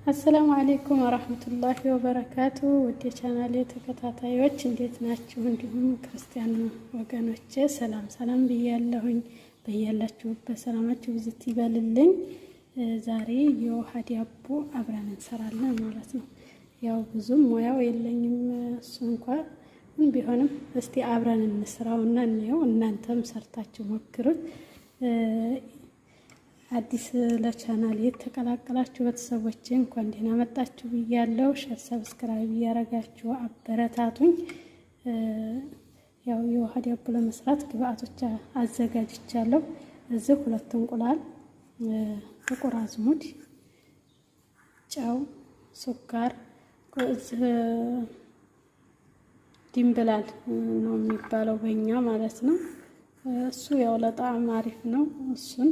አሰላሙ አለይኩም ወራህመቱላሂ ወበረካቱ። ውድ ቻናሌ ተከታታዮች እንዴት ናችሁ? እንዲሁም ክርስቲያን ወገኖቼ ሰላም ብያለሁኝ። በያላችሁበት ሰላማችሁ ብዝት ይበልልኝ። ዛሬ የውሃ ዳቦ አብረን እንሰራለን ማለት ነው። ያው ብዙም ሙያው የለኝም እሱ እንኳን ቢሆንም እስቲ አብረን እንስራውና እንየው። እናንተም ሰርታችሁ ሞክሩት። አዲስ ለቻናል የተቀላቀላችሁ ቤተሰቦቼ እንኳን ደህና መጣችሁ ብያለሁ። ሼር ሰብስክራይብ እያረጋችሁ አበረታቱኝ። ያው የውሃ ዳቦ ለመስራት ግብአቶች አዘጋጅቻለሁ። እዚህ 2 እንቁላል፣ ጥቁር አዝሙድ፣ ጨው፣ ሱካር፣ ድንብላል ነው የሚባለው በእኛ ማለት ነው። እሱ ያው ለጣዕም አሪፍ ነው። እሱን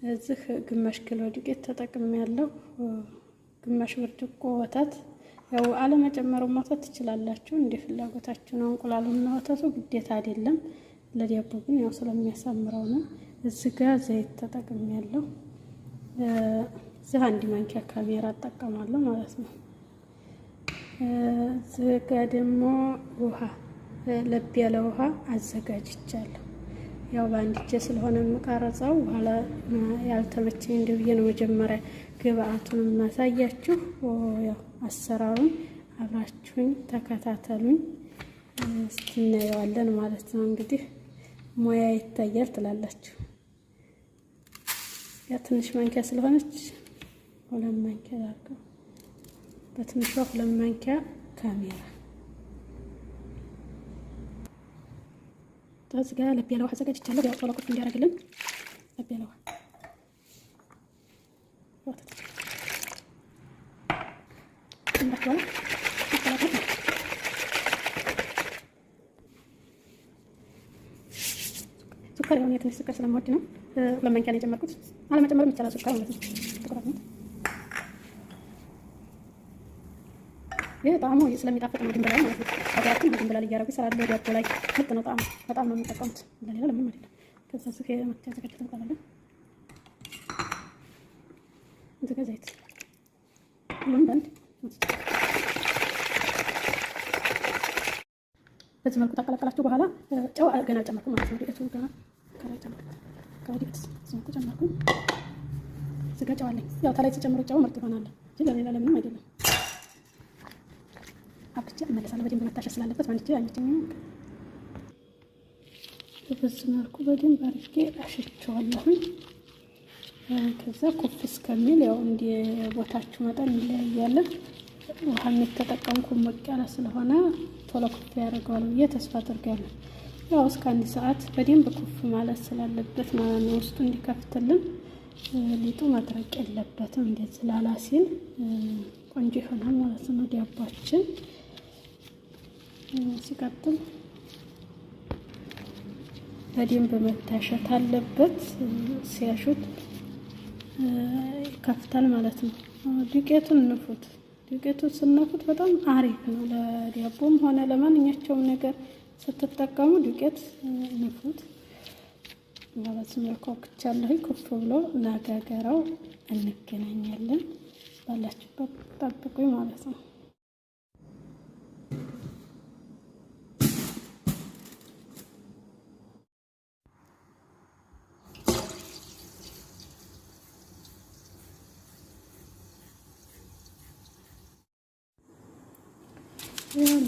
እዚህ ግማሽ ኪሎ ዱቄት ተጠቅሜያለሁ። ግማሽ ብርጭቆ ወተት፣ ያው አለመጨመሩን ወተት ትችላላችሁ እንደ ፍላጎታችሁ ነው። እንቁላሉና ወተቱ ግዴታ አይደለም። ለዳቦ ግን ያው ስለሚያሳምረው ነው። እዚህ ጋር ዘይት ተጠቅሜያለሁ። እዚህ 1 ማንኪያ ካሜራ እጠቀማለሁ ማለት ነው። እዚህ ጋር ደግሞ ውሃ፣ ለብ ያለ ውሃ አዘጋጅቻለሁ። ያው በአንድ እጄ ስለሆነ የምቀረጸው በኋላ ያልተመቸኝ እንደ ብዬ ነው መጀመሪያ ግብአቱን ማሳያችሁ። ያው አሰራሩን አብራችሁኝ ተከታተሉኝ። እስኪ እናየዋለን ማለት ነው። እንግዲህ ሙያ ይታያል ትላላችሁ። ያ ትንሽ ማንኪያ ስለሆነች 2 ማንኪያ ላድርገው። በትንሿ 2 ማንኪያ ካሜራ እዚህ ጋር ለብ ያለ ውሃ አዘጋጅቻለሁ። ያው ቶሎ ቁፍ እንዲያደርግልን ለብ ያለ ውሃ ሱካር የሆነ የትንሽ ሱካር ስለምወድ ነው 2 ማንኪያ ነው የጨመርኩት። አለመጨመርም ይቻላል ሱካር ማለት ነው። ይሄ ጣዕሙ ስለሚጣፍጥ ነው ድንብላል ማለት ነው። አገራችን ድንብላል እያደረጉ ይሰራሉ። ዳቦ ላይ ምርጥ ነው ጣዕሙ። በጣም ነው የሚጠቀሙት። ለሌላ ለምን አይደለም። ከዛ እዚህ ያዘጋጀሁት እንቁላል እዚህ ጋር ዘይት ሁሉም ባንድ በዚህ መልኩ ታቀላቀላችሁ በኋላ ጨው ገና አልጨመርኩም ማለት ነው። ዱቄቱ ገና ከላይ ጨመርኩት። ከወዲህ እዚህ ጨመርኩኝ። እዚህ ጋር ጨው አለኝ። ያው ታላይ ሲጨምሩ ጨው ምርጥ ይሆናል እንጂ ለሌላ ለምንም አይደለም። አብቻ እመለሳለሁ። በደንብ መታሸት ስላለበት ማለት ነው። አይችልም። በዚህ መልኩ በደንብ አድርጌ አሽቸዋለሁ። ከዛ ኩፍ እስከሚል ያው እንደ ቦታችሁ መጠን ይለያያል። ውሃ የተጠቀምኩ ሞቅ ያለ ስለሆነ ቶሎ ኩፍ ያደርገዋል ብዬ ተስፋ አድርጋለሁ። ያው እስከ 1 ሰዓት በደንብ ኩፍ ማለት ስላለበት ማለት ነው። ውስጡ እንዲከፍትልን ሊጡ መድረቅ የለበትም። እንደዚህ ላላ ሲል ቆንጆ ይሆናል ማለት ነው ዳቦአችን። ሲቀጥል በደንብ መታሸት አለበት። ሲያሹት ይከፍታል ማለት ነው። ዱቄቱን ንፉት። ዱቄቱን ስነፉት በጣም አሪፍ ነው። ለዳቦም ሆነ ለማንኛቸውም ነገር ስትጠቀሙ ዱቄት ንፉት። በዚህ መልኩ አውክቻለሁ። ኩፍ ብሎ ለጋገራው እንገናኛለን። ባላችሁበት ጠብቁኝ ማለት ነው።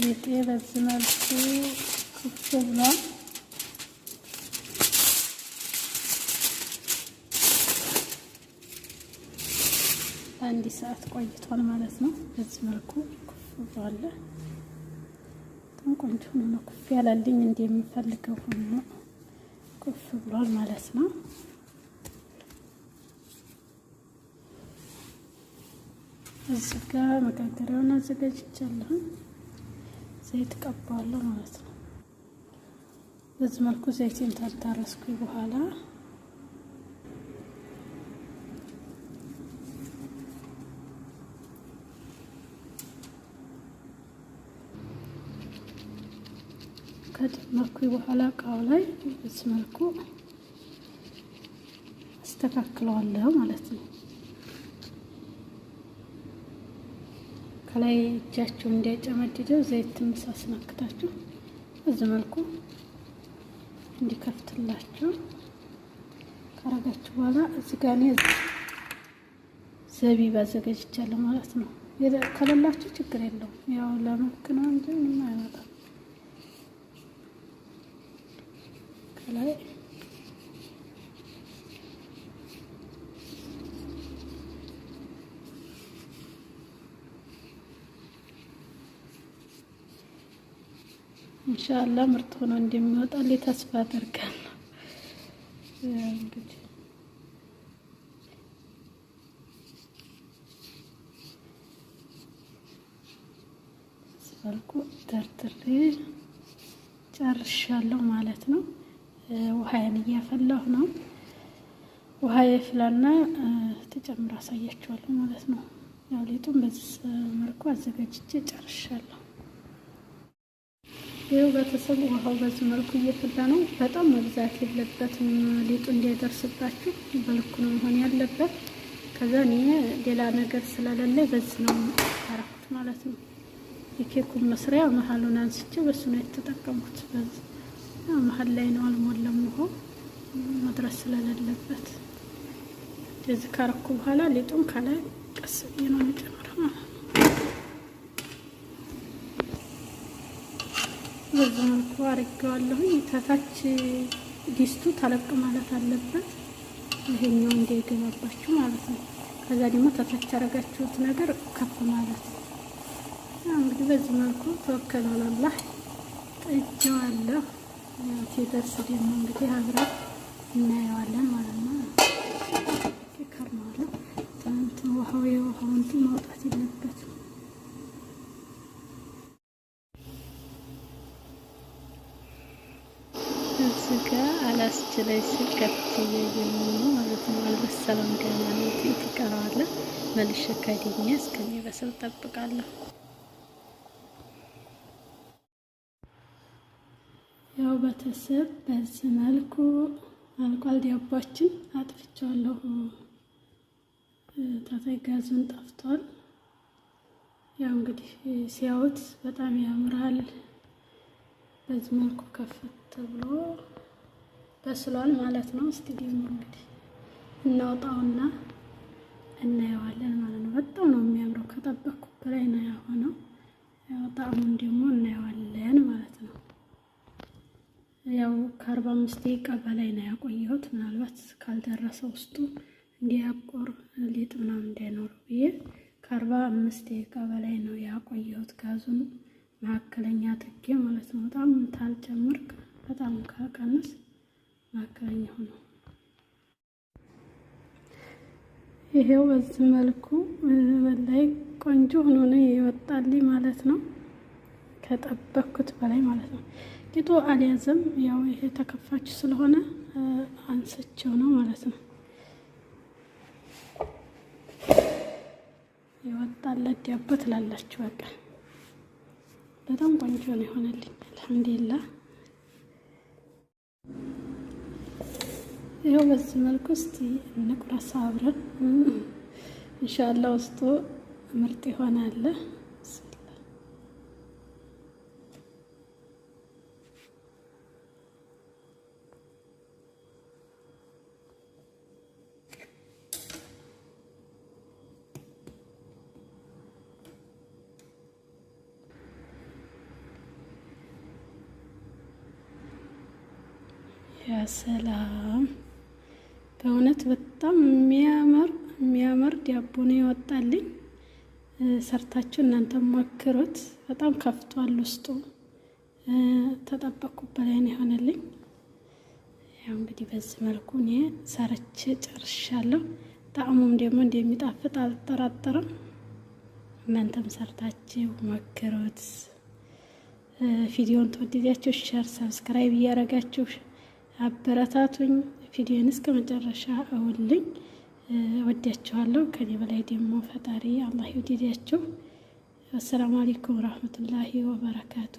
ሊጤ በዚህ መልኩ ኩፍ ብሏል። አንድ ሰዓት ቆይቷል ማለት ነው። በዚህ መልኩ ኩፍ ብሏል። በጣም ቆንጆ ነው። ኩፍ ያላልኝ እንደምፈልገው ሆኖ ኩፍ ብሏል ማለት ነው። እዚህ ጋር መጋገሪያውን አዘጋጅቻለሁ። ዘይት ቀባዋለሁ ማለት ነው። በዚህ መልኩ ዘይቴን ታዳረስኩኝ በኋላ ከጨመርኩኝ በኋላ እቃው ላይ በዚህ መልኩ አስተካክለዋለሁ ማለት ነው። ከላይ እጃችሁ እንዳይጨመድደው ዘይት ትንሽ አስነክታችሁ በዚህ መልኩ እንዲከፍትላችሁ ካረጋችሁ በኋላ እዚህ ጋር እኔ ዘቢብ አዘጋጅቻለሁ ማለት ነው። ከሌላችሁ ችግር የለውም። ያው ለመልክ ነው እንጂ ምንም አይመጣም። ከላይ ኢንሻአላህ ምርጥ ሆኖ እንደሚወጣልኝ ተስፋ አደርጋለሁ። እንግዲህ መልኩ ደርድሬ ጨርሻለሁ ማለት ነው። ውሃዬን እያፈላሁ ነው። ውሃ ይፍላና ተጨምሮ አሳያችኋለሁ ማለት ነው። ያው ሊጡን በዚህ መልኩ አዘጋጅቼ ጨርሻለሁ። ይኸው ቤተሰቡ ውሃው በዚህ መልኩ እየፈላ ነው። በጣም መብዛት የለበትም። ሊጡ እንዳይደርስባችሁ በልኩ ነው መሆን ያለበት። ከዛ እኔ ሌላ ነገር ስለሌለ በዚህ ነው ያደረኩት ማለት ነው። የኬኩን መስሪያ መሀሉን አንስቼ በሱ ነው የተጠቀምኩት። በዚህ መሀል ላይ ነው አልሞላም፣ ውሃው መድረስ ስለሌለበት። እንደዚህ ካረኩ በኋላ ሊጡን ከላይ ቀስ ብዬ ነው የምጨምረው ማለት ነው። በዚህ መልኩ አድርጌዋለሁኝ። ከታች ዲስቱ ተለቅ ማለት አለበት፣ ይሄኛው እንዳይገባባችሁ ማለት ነው። ከዛ ደግሞ ከታች ያደረጋችሁት ነገር ከፍ ማለት ነው። እንግዲህ በዚህ መልኩ ተወከል አላህ ጠጅዋለሁ። ሲደርስ ደግሞ እንግዲህ አብረን እናየዋለን ማለት ነው። ከርማለሁ እንትን ውሃው የውሃውን ማውጣት የለበትም። እዚህ ጋር አላስችለኝ ሲል ከፍቼ እያየሁ ነው ማለት ነው። አልበሰለም ገና ነው፣ ይቀረዋል። መልሼ ከድኜ እስከሚበስል እጠብቃለሁ። ያው ቤተሰብ በዚህ መልኩ አልቋል። ዳቦአችን አጥፍቼዋለሁ። ታታይ ጋዙን ጠፍቷል። ያው እንግዲህ ሲያዩት በጣም ያምራል። በዚህ መልኩ ከፍት ብሎ በስሏል ማለት ነው። እስቲ ደግሞ እንግዲህ እናውጣውና እናየዋለን ማለት ነው። በጣም ነው የሚያምረው። ከጠበቅኩት በላይ ነው የሆነው። ያው ጣዕሙን ደግሞ እናየዋለን ማለት ነው። ያው ከ45 ደቂቃ በላይ ነው ያቆየሁት። ምናልባት ካልደረሰ ውስጡ እንዲያቆር ሊጥ ምናምን እንዳይኖረው ብዬ ከ45 ደቂቃ በላይ ነው ያቆየሁት። ጋዙን መካከለኛ አድርጌ ማለት ነው። በጣም ታልጨምርክ፣ በጣም ካልቀንስ መካከለኛ ሆኖ ይሄው በዚህ መልኩ በላይ ቆንጆ ሆኖ ነው ይወጣልኝ ማለት ነው። ከጠበቅኩት በላይ ማለት ነው። ሊጡ አልያዘም። ያው ይሄ ተከፋች ስለሆነ አንስቼው ነው ማለት ነው የወጣለት ዳቦ ትላላችሁ። በቃ በጣም ቆንጆ ነው የሆነልኝ። አልሐምዱሊላህ። ይኸው በዚህ መልኩ እስቲ እንቁረስ አብረን ኢንሻአላህ። ውስጡ ምርጥ ይሆናል። ያ ሰላም፣ በእውነት በጣም የሚያምር ዳቦ ነው ይወጣልኝ። ሰርታችሁ እናንተ ሞክሩት። በጣም ከፍቷል ውስጡ። ተጠበቅኩት በላይ ነው የሆነልኝ። ያው እንግዲህ በዚህ መልኩ እኔ ሰርቼ ጨርሻለሁ። ጣዕሙም ደግሞ እንደሚጣፍጥ አልጠራጠርም። እናንተም ሰርታችሁ ሞክሩት። ቪዲዮን ተወደዳችሁ ሼር፣ ሰብስክራይብ እያደረጋችሁ አበረታቱኝ። ቪዲዮን እስከ መጨረሻ አውልኝ። ወዳችኋለሁ። ከኔ በላይ ደግሞ ፈጣሪ አላህ ይወደዳችሁ። አሰላሙ አለይኩም ወራህመቱላሂ ወበረካቱ።